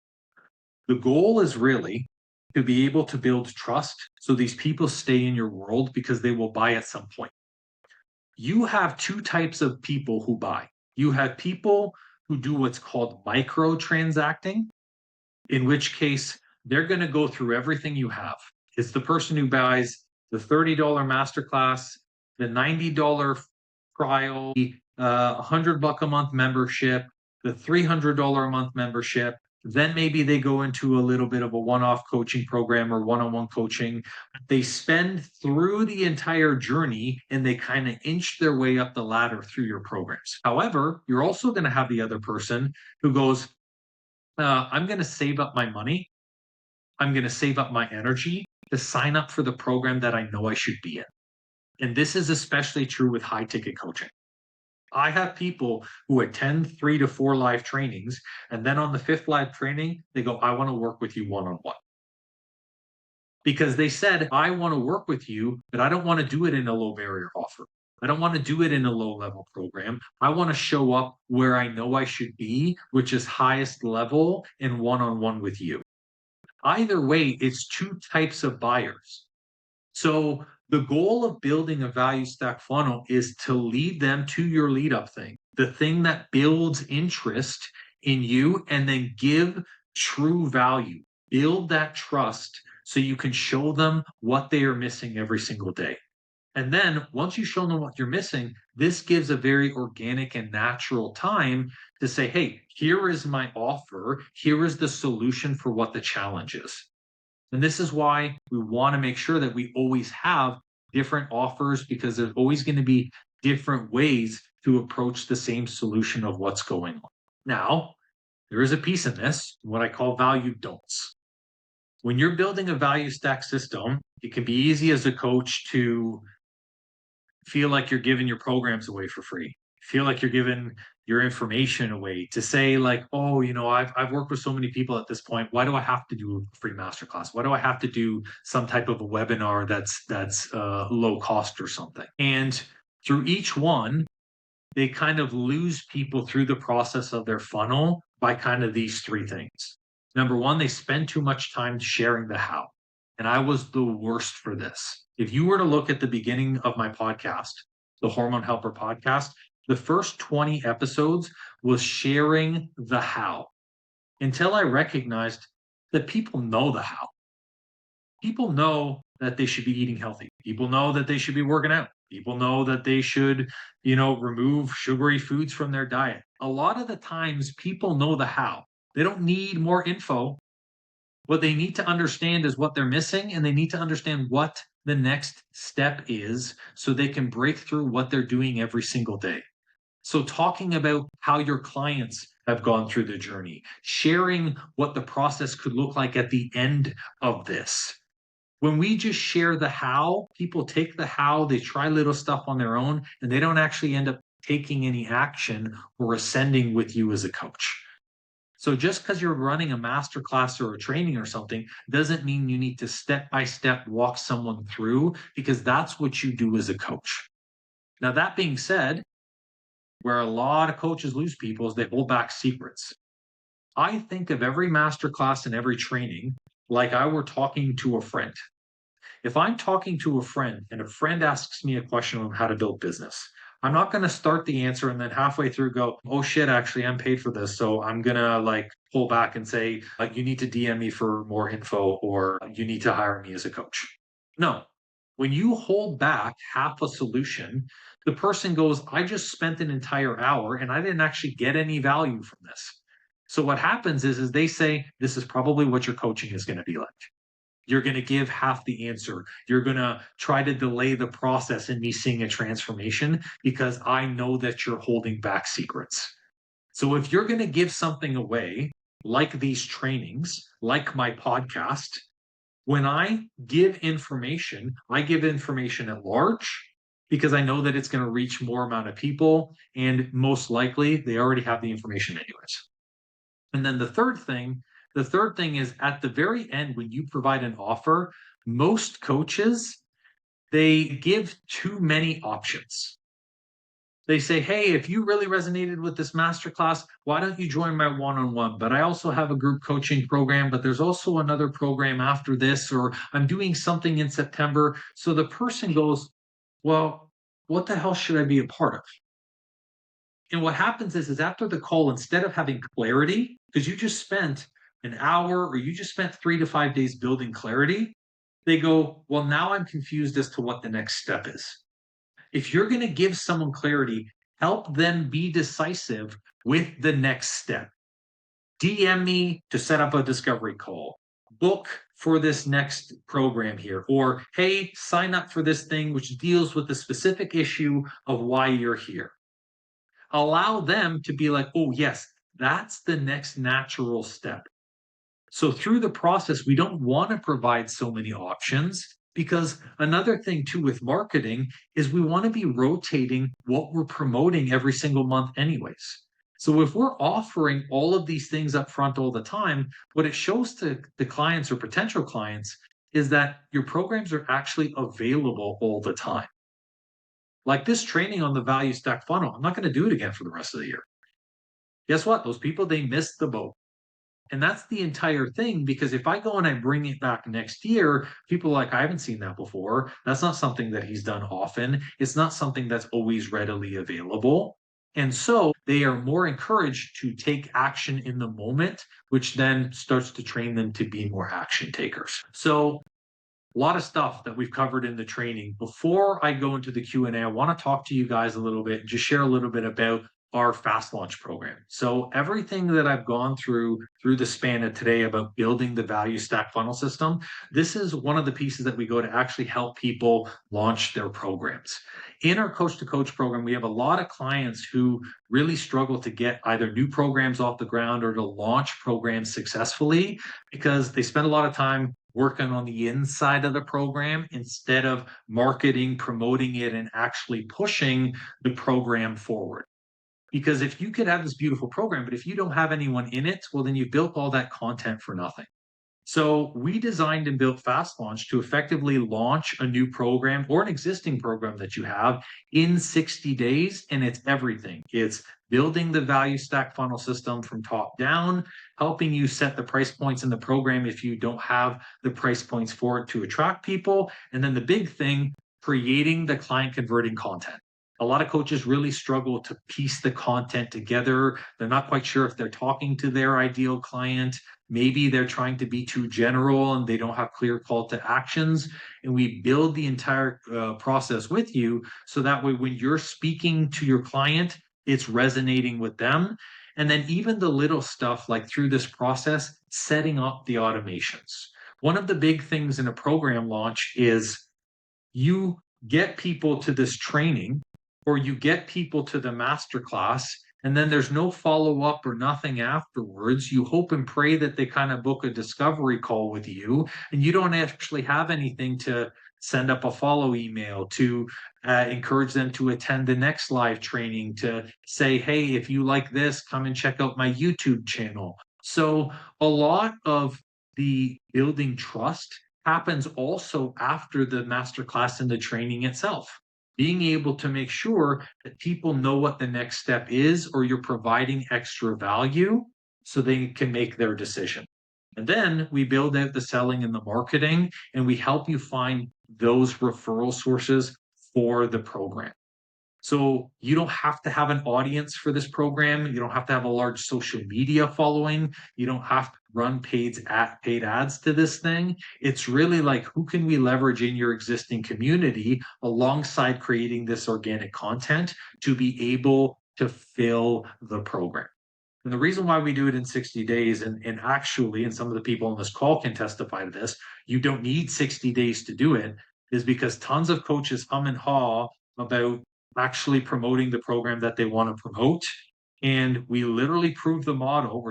The goal is really to be able to build trust so these people stay in your world because they will buy at some point. You have 2 types of people who buy. You have people who do what's called micro transacting, in which case they're going to go through everything you have. It's the person who buys the $30 masterclass, the $90 trial, the $100 a month membership, the $300 a month membership. Then maybe they go into a little bit of a one-off coaching program or one-on-one coaching. They spend through the entire journey and they kind of inch their way up the ladder through your programs. However, you're also going to have the other person who goes, I'm going to save up my money. I'm going to save up my energy to sign up for the program that I know I should be in. And this is especially true with high ticket coaching. I have people who attend 3 to 4 live trainings, and then on the 5th live training, they go, I want to work with you one-on-one. Because they said, I want to work with you, but I don't want to do it in a low barrier offer. I don't want to do it in a low level program. I want to show up where I know I should be, which is highest level and one-on-one with you. Either way, it's 2 types of buyers. So the goal of building a value stack funnel is to lead them to your lead up thing, the thing that builds interest in you, and then give true value, build that trust so you can show them what they are missing every single day. And then once you show them what you're missing, this gives a very organic and natural time to say, hey, here is my offer. Here is the solution for what the challenge is. And this is why we want to make sure that we always have different offers because there's always going to be different ways to approach the same solution of what's going on. Now, there is a piece in this, what I call value don'ts. When you're building a value stack system, it can be easy as a coach to feel like you're giving your programs away for free, feel like you're giving your information away, to say like, oh, I've worked with so many people at this point. Why do I have to do a free masterclass? Why do I have to do some type of a webinar that's low cost or something? And through each one, they kind of lose people through the process of their funnel by kind of these three things. Number one, they spend too much time sharing the how. And I was the worst for this. If you were to look at the beginning of my podcast, the Hormone Helper podcast, the first 20 episodes was sharing the how, until I recognized that people know the how. People know that they should be eating healthy. People know that they should be working out. People know that they should, remove sugary foods from their diet. A lot of the times people know the how. They don't need more info. What they need to understand is what they're missing, and they need to understand what the next step is so they can break through what they're doing every single day. So talking about how your clients have gone through the journey, sharing what the process could look like at the end of this. When we just share the how, people take the how, they try little stuff on their own, and they don't actually end up taking any action or ascending with you as a coach. So just because you're running a masterclass or a training or something doesn't mean you need to step by step walk someone through, because that's what you do as a coach. Now, that being said, where a lot of coaches lose people is they hold back secrets. I think of every masterclass and every training like I were talking to a friend. If I'm talking to a friend and a friend asks me a question on how to build business, I'm not going to start the answer and then halfway through go, oh shit, actually, I'm paid for this. So I'm going to like pull back and say, you need to DM me for more info, or you need to hire me as a coach. No. When you hold back half a solution, the person goes, I just spent an entire hour and I didn't actually get any value from this. So what happens is they say, this is probably what your coaching is going to be like. You're going to give half the answer. You're going to try to delay the process in me seeing a transformation because I know that you're holding back secrets. So if you're going to give something away, like these trainings, like my podcast, when I give information, I give information at large because I know that it's going to reach more amount of people, and most likely they already have the information anyways. And then the third thing is at the very end, when you provide an offer, most coaches, they give too many options. They say, hey, if you really resonated with this masterclass, why don't you join my one-on-one? But I also have a group coaching program, but there's also another program after this, or I'm doing something in September. So the person goes, well, what the hell should I be a part of? And what happens is after the call, instead of having clarity, because you just spent an hour or you just spent 3 to 5 days building clarity, they go, well, now I'm confused as to what the next step is. If you're going to give someone clarity, help them be decisive with the next step. DM me to set up a discovery call. Book for this next program here. Or, hey, sign up for this thing which deals with the specific issue of why you're here. Allow them to be like, oh, yes, that's the next natural step. So through the process, we don't want to provide so many options, because another thing too with marketing is we want to be rotating what we're promoting every single month anyways. So if we're offering all of these things up front all the time, what it shows to the clients or potential clients is that your programs are actually available all the time. Like this training on the value stack funnel, I'm not going to do it again for the rest of the year. Guess what? Those people, they missed the boat. And that's the entire thing, because if I go and I bring it back next year, people are like, I haven't seen that before. That's not something that he's done often. It's not something that's always readily available. And so they are more encouraged to take action in the moment, which then starts to train them to be more action takers. So a lot of stuff that we've covered in the training. Before I go into the Q&A, I want to talk to you guys a little bit and just share a little bit about our fast launch program. So everything that I've gone through the span of today about building the value stack funnel system, this is one of the pieces that we go to actually help people launch their programs. In our coach to coach program, we have a lot of clients who really struggle to get either new programs off the ground or to launch programs successfully because they spend a lot of time working on the inside of the program instead of marketing, promoting it, and actually pushing the program forward. Because if you could have this beautiful program, but if you don't have anyone in it, well, then you've built all that content for nothing. So we designed and built Fast Launch to effectively launch a new program or an existing program that you have in 60 days. And it's everything. It's building the value stack funnel system from top down, helping you set the price points in the program if you don't have the price points for it to attract people. And then the big thing, creating the client converting content. A lot of coaches really struggle to piece the content together. They're not quite sure if they're talking to their ideal client. Maybe they're trying to be too general and they don't have clear call to actions. And we build the entire process with you so that way when you're speaking to your client, it's resonating with them. And then even the little stuff like through this process, setting up the automations. One of the big things in a program launch is you get people to this training or you get people to the masterclass and then there's no follow-up or nothing afterwards. You hope and pray that they kind of book a discovery call with you and you don't actually have anything to send up a follow email to encourage them to attend the next live training, to say, hey, if you like this, come and check out my YouTube channel. So a lot of the building trust happens also after the masterclass and the training itself. Being able to make sure that people know what the next step is, or you're providing extra value so they can make their decision. And then we build out the selling and the marketing, and we help you find those referral sources for the program. So you don't have to have an audience for this program. You don't have to have a large social media following. You don't have to run paid ads to this thing. It's really like, who can we leverage in your existing community alongside creating this organic content to be able to fill the program? And the reason why we do it in 60 days, and actually, and some of the people on this call can testify to this, you don't need 60 days to do it, is because tons of coaches hum and haw about actually promoting the program that they want to promote. And we literally prove the model.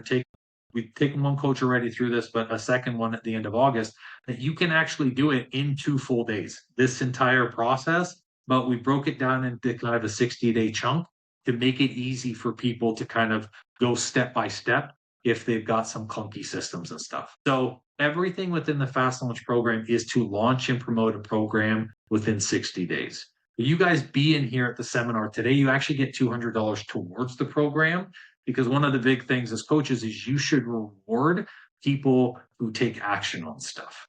We've taken one coach already through this, but a second one at the end of August, that you can actually do it in 2 full days, this entire process. But we broke it down into kind of a 60-day chunk to make it easy for people to kind of go step by step if they've got some clunky systems and stuff. So everything within the Fast Launch program is to launch and promote a program within 60 days. You guys being here at the seminar today, you actually get $200 towards the program, because one of the big things as coaches is you should reward people who take action on stuff.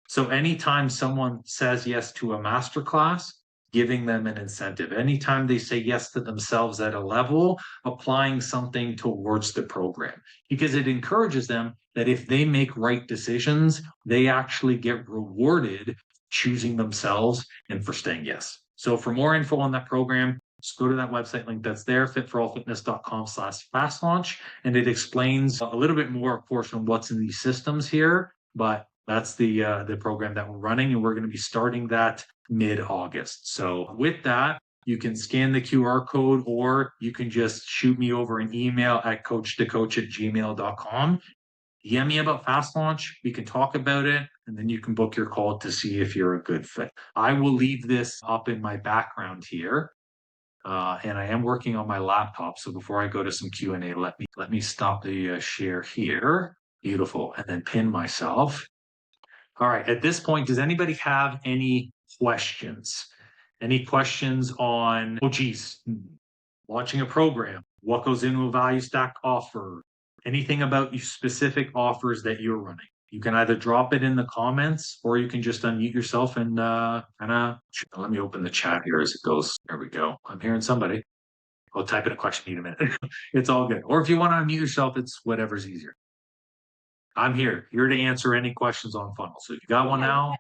So anytime someone says yes to a masterclass, giving them an incentive. Anytime they say yes to themselves at a level, applying something towards the program, because it encourages them that if they make right decisions, they actually get rewarded choosing themselves and for saying yes. So for more info on that program, just go to that website link that's there, fitforallfitness.com/fast launch. And it explains a little bit more, of course, on what's in these systems here, but that's the program that we're running, and we're going to be starting that mid-August. So with that, you can scan the QR code, or you can just shoot me over an email at coach2coach@gmail.com. DM me about Fast Launch. We can talk about it, and then you can book your call to see if you're a good fit. I will leave this up in my background here. And I am working on my laptop. So before I go to some Q&A, let me stop the share here. Beautiful. And then pin myself. All right. At this point, does anybody have any questions? Any questions on, launching a program? What goes into a value stack offer? Anything about specific offers that you're running? You can either drop it in the comments, or you can just unmute yourself and let me open the chat here as it goes. There we go. I'm hearing somebody. I'll type in a question in a minute. It's all good. Or if you want to unmute yourself, it's whatever's easier. I'm here to answer any questions on funnels. So if you got one now,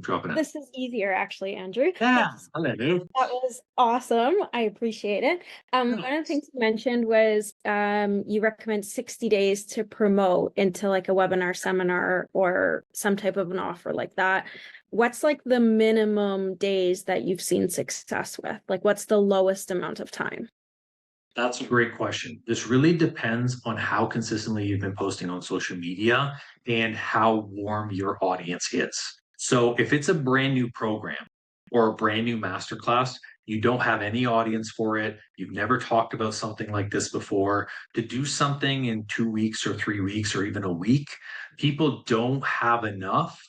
drop it in. This is easier, actually, Andrew. Yeah, hello, dude. That was awesome. I appreciate it. One of the things you mentioned was you recommend 60 days to promote into like a webinar, seminar, or some type of an offer like that. What's like the minimum days that you've seen success with? Like, what's the lowest amount of time? That's a great question. This really depends on how consistently you've been posting on social media and how warm your audience is. So if it's a brand new program or a brand new masterclass, you don't have any audience for it, you've never talked about something like this before, to do something in 2 weeks or 3 weeks or even a week, people don't have enough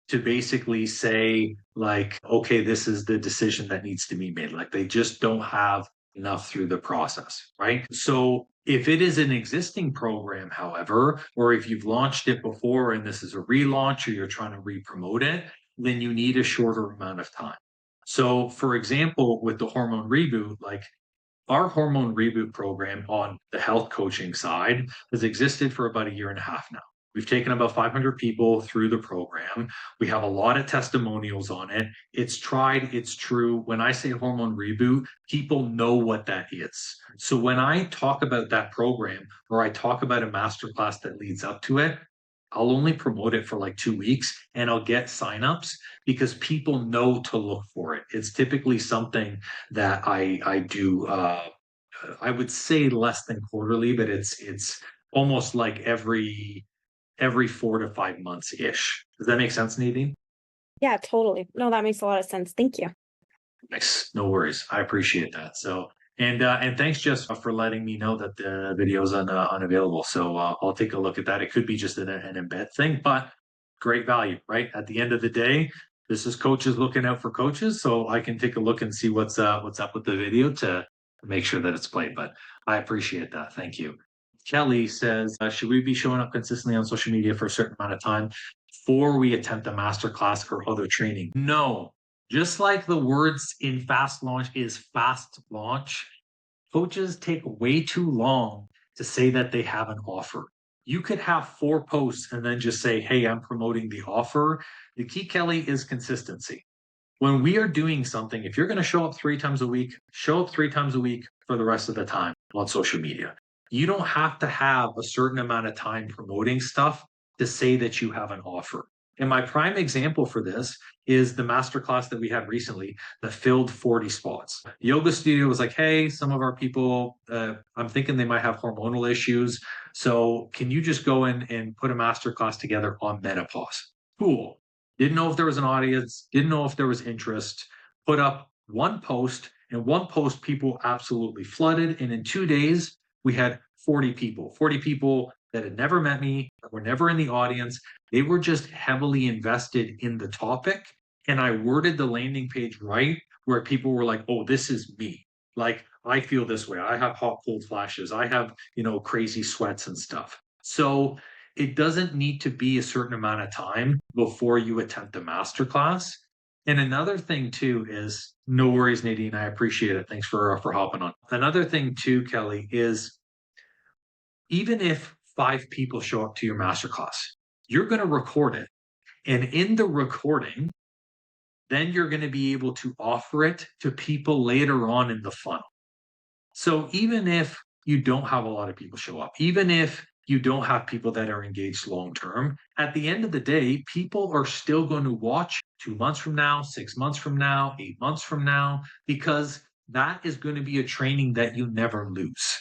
to basically say, like, okay, this is the decision that needs to be made. Like, they just don't have enough through the process, right? So if it is an existing program, however, or if you've launched it before and this is a relaunch or you're trying to re-promote it, then you need a shorter amount of time. So for example, with the hormone reboot, like our hormone reboot program on the health coaching side has existed for about a year and a half now. We've taken about 500 people through the program. We have a lot of testimonials on it. It's tried, it's true. When I say hormone reboot, people know what that is. So when I talk about that program or I talk about a masterclass that leads up to it, I'll only promote it for like 2 weeks and I'll get signups because people know to look for it. It's typically something that I do. I would say less than quarterly, but it's almost like every 4 to 5 months ish. Does that make sense, Nadine? Yeah, totally. No, that makes a lot of sense. Thank you. Nice. No worries. I appreciate that. So, and thanks, Jess, for letting me know that the video is unavailable. So I'll take a look at that. It could be just an embed thing, but great value, right? At the end of the day, this is coaches looking out for coaches, so I can take a look and see what's up with the video to make sure that it's played. But I appreciate that. Thank you. Kelly says, should we be showing up consistently on social media for a certain amount of time before we attempt a masterclass or other training? No. Just like the words in fast launch is fast launch, coaches take way too long to say that they have an offer. You could have 4 posts and then just say, hey, I'm promoting the offer. The key, Kelly, is consistency. When we are doing something, if you're going to show up 3 times a week, show up 3 times a week for the rest of the time on social media. You don't have to have a certain amount of time promoting stuff to say that you have an offer. And my prime example for this is the masterclass that we had recently that filled 40 spots. The yoga studio was like, hey, some of our people, I'm thinking they might have hormonal issues. So can you just go in and put a masterclass together on menopause? Cool. Didn't know if there was an audience, didn't know if there was interest, put up one post, and one post people absolutely flooded. And in 2 days, we had 40 people that had never met me, were never in the audience. They were just heavily invested in the topic. And I worded the landing page right where people were like, oh, this is me. Like, I feel this way. I have hot, cold flashes. I have, crazy sweats and stuff. So it doesn't need to be a certain amount of time before you attempt a masterclass. And another thing too is, no worries, Nadine, I appreciate it. Thanks for hopping on. Another thing too, Kelly, is even if 5 people show up to your masterclass, you're going to record it. And in the recording, then you're going to be able to offer it to people later on in the funnel. So even if you don't have a lot of people show up, even if you don't have people that are engaged long term, at the end of the day, people are still going to watch 2 months from now, 6 months from now, 8 months from now, because that is going to be a training that you never lose.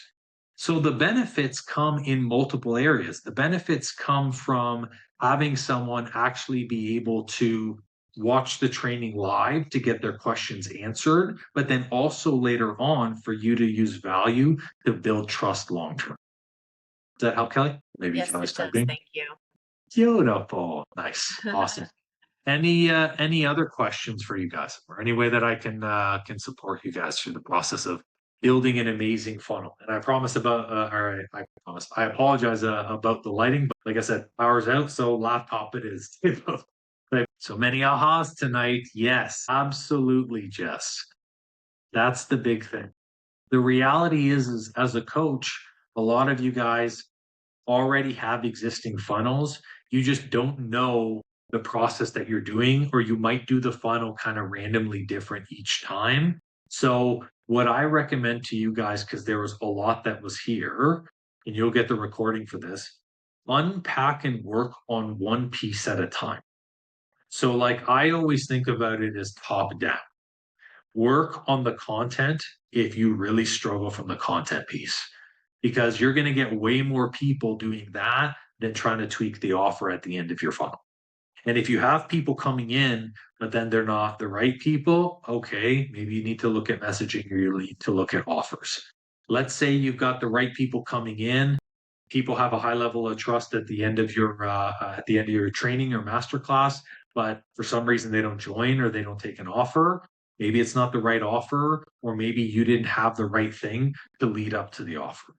So the benefits come in multiple areas. The benefits come from having someone actually be able to watch the training live to get their questions answered, but then also later on for you to use value to build trust long term. Does that help, Kelly? Maybe Yes, you can always it does. type in. Thank you. Beautiful. Nice. Awesome. Any other questions for you guys, or any way that I can support you guys through the process of building an amazing funnel? And I promise about I apologize about the lighting, but like I said, power's out, so laptop it is. So many ahas tonight. Yes, absolutely, Jess. That's the big thing. The reality is as a coach, a lot of you guys already have existing funnels. You just don't know the process that you're doing, or you might do the funnel kind of randomly different each time. So what I recommend to you guys, because there was a lot that was here, and you'll get the recording for this, unpack and work on one piece at a time. So like I always think about it as top down. work on the content if you really struggle from the content piece, because you're going to get way more people doing that than trying to tweak the offer at the end of your funnel. And if you have people coming in, but then they're not the right people, okay, maybe you need to look at messaging or you need to look at offers. Let's say you've got the right people coming in. People have a high level of trust at the end of your training or masterclass, but for some reason they don't join or they don't take an offer. Maybe it's not the right offer, or maybe you didn't have the right thing to lead up to the offer.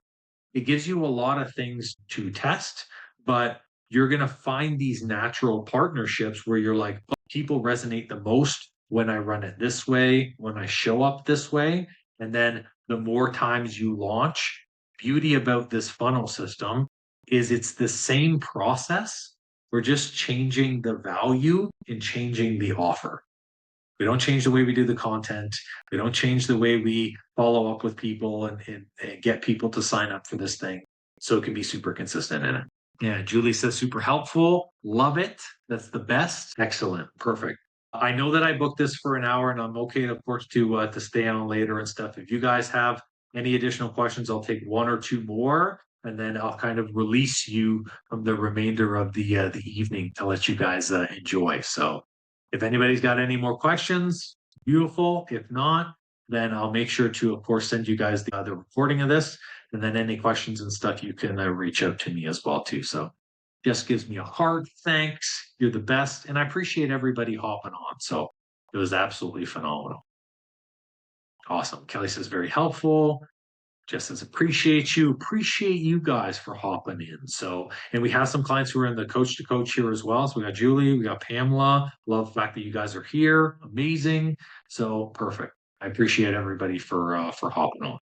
It gives you a lot of things to test, but you're going to find these natural partnerships where you're like, oh, people resonate the most when I run it this way, when I show up this way. And then the more times you launch, beauty about this funnel system is it's the same process. We're just changing the value and changing the offer. We don't change the way we do the content. We don't change the way we follow up with people and get people to sign up for this thing. So it can be super consistent in it. Yeah, Julie says super helpful. Love it. That's the best. Excellent. Perfect. I know that I booked this for an hour and I'm okay, of course, to stay on later and stuff. If you guys have any additional questions, I'll take one or two more and then I'll kind of release you from the remainder of the evening to let you guys enjoy. So if anybody's got any more questions, beautiful. If not, then I'll make sure to, of course, send you guys the recording of this. And then any questions and stuff, you can reach out to me as well, too. So just gives me a heart. Thanks. You're the best. And I appreciate everybody hopping on. So it was absolutely phenomenal. Awesome. Kelly says very helpful. Just says appreciate you guys for hopping in. So, and we have some clients who are in the coach to coach here as well. So we got Julie, we got Pamela. Love the fact that you guys are here. Amazing. So perfect. I appreciate everybody for hopping on.